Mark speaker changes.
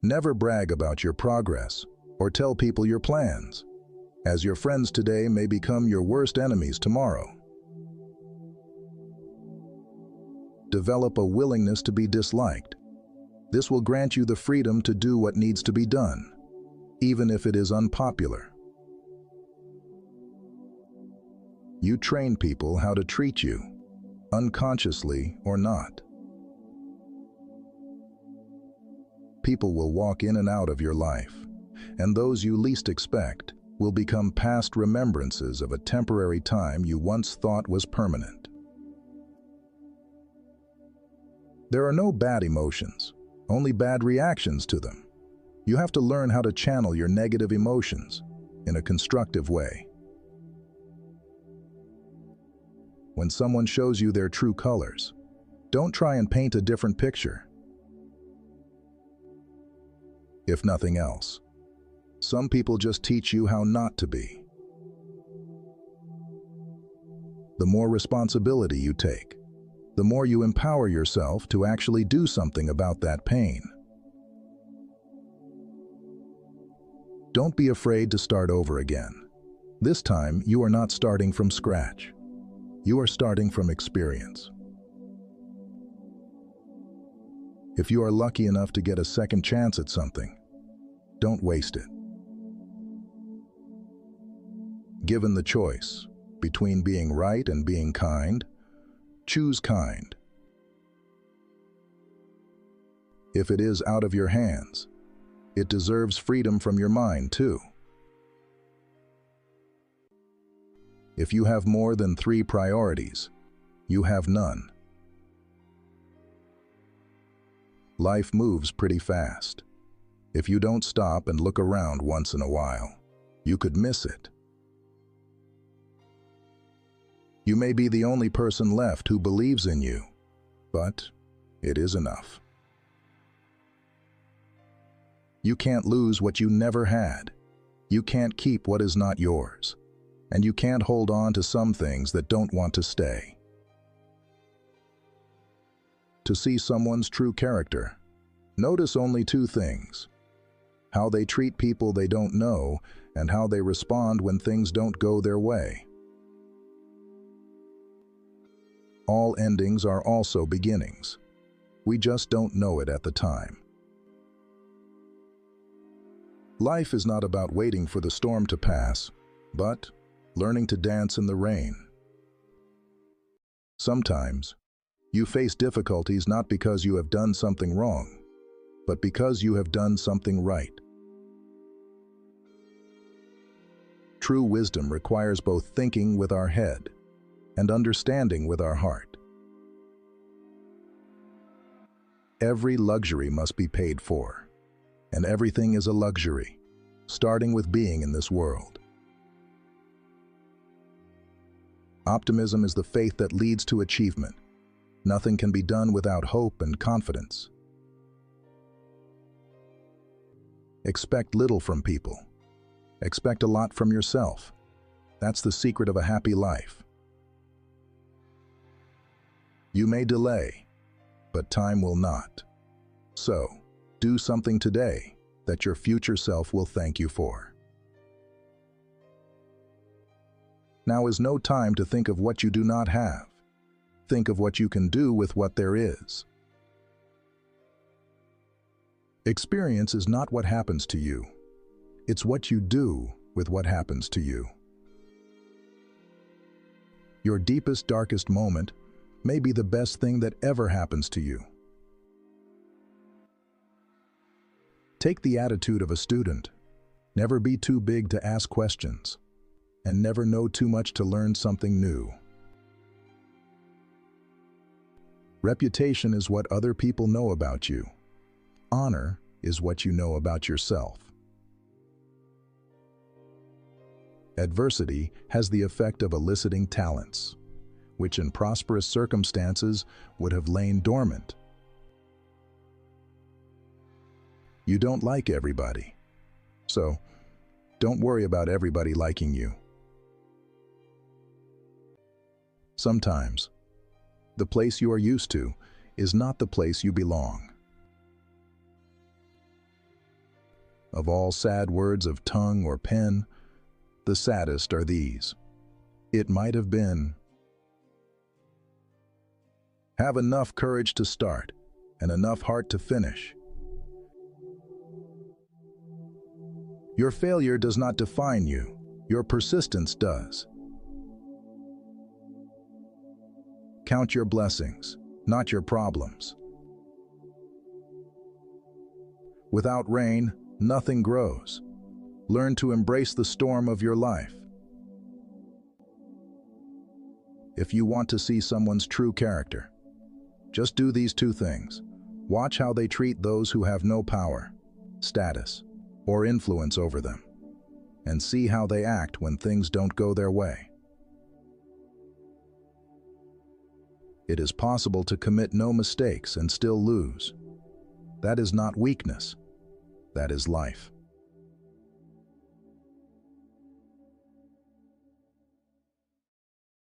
Speaker 1: Never brag about your progress or tell people your plans, as your friends today may become your worst enemies tomorrow. Develop a willingness to be disliked. This will grant you the freedom to do what needs to be done, even if it is unpopular. You train people how to treat you, unconsciously or not. People will walk in and out of your life, and those you least expect will become past remembrances of a temporary time you once thought was permanent. There are no bad emotions, only bad reactions to them. You have to learn how to channel your negative emotions in a constructive way. When someone shows you their true colors, don't try and paint a different picture. If nothing else, some people just teach you how not to be. The more responsibility you take, the more you empower yourself to actually do something about that pain. Don't be afraid to start over again. This time, you are not starting from scratch. You are starting from experience. If you are lucky enough to get a second chance at something, don't waste it. Given the choice between being right and being kind, choose kind. If it is out of your hands, it deserves freedom from your mind too. If you have more than 3 priorities, you have none. Life moves pretty fast. If you don't stop and look around once in a while, you could miss it. You may be the only person left who believes in you, but it is enough. You can't lose what you never had. You can't keep what is not yours. And you can't hold on to some things that don't want to stay. To see someone's true character, notice only 2 things: how they treat people they don't know and how they respond when things don't go their way. All endings are also beginnings. We just don't know it at the time. Life is not about waiting for the storm to pass, but learning to dance in the rain. Sometimes, you face difficulties not because you have done something wrong, but because you have done something right. True wisdom requires both thinking with our head and understanding with our heart. Every luxury must be paid for, and everything is a luxury, starting with being in this world. Optimism is the faith that leads to achievement. Nothing can be done without hope and confidence. Expect little from people. Expect a lot from yourself. That's the secret of a happy life. You may delay, but time will not. So, do something today that your future self will thank you for. Now is no time to think of what you do not have. Think of what you can do with what there is. Experience is not what happens to you. It's what you do with what happens to you. Your deepest, darkest moment may be the best thing that ever happens to you. Take the attitude of a student. Never be too big to ask questions, and never know too much to learn something new. Reputation is what other people know about you. Honor is what you know about yourself. Adversity has the effect of eliciting talents, which in prosperous circumstances would have lain dormant. You don't like everybody, so don't worry about everybody liking you. Sometimes, the place you are used to is not the place you belong. Of all sad words of tongue or pen, the saddest are these. It might have been. Have enough courage to start and enough heart to finish. Your failure does not define you. Your persistence does. Count your blessings, not your problems. Without rain, nothing grows. Learn to embrace the storm of your life. If you want to see someone's true character, just do these two things. Watch how they treat those who have no power, status, or influence over them, and see how they act when things don't go their way. It is possible to commit no mistakes and still lose. That is not weakness. That is life.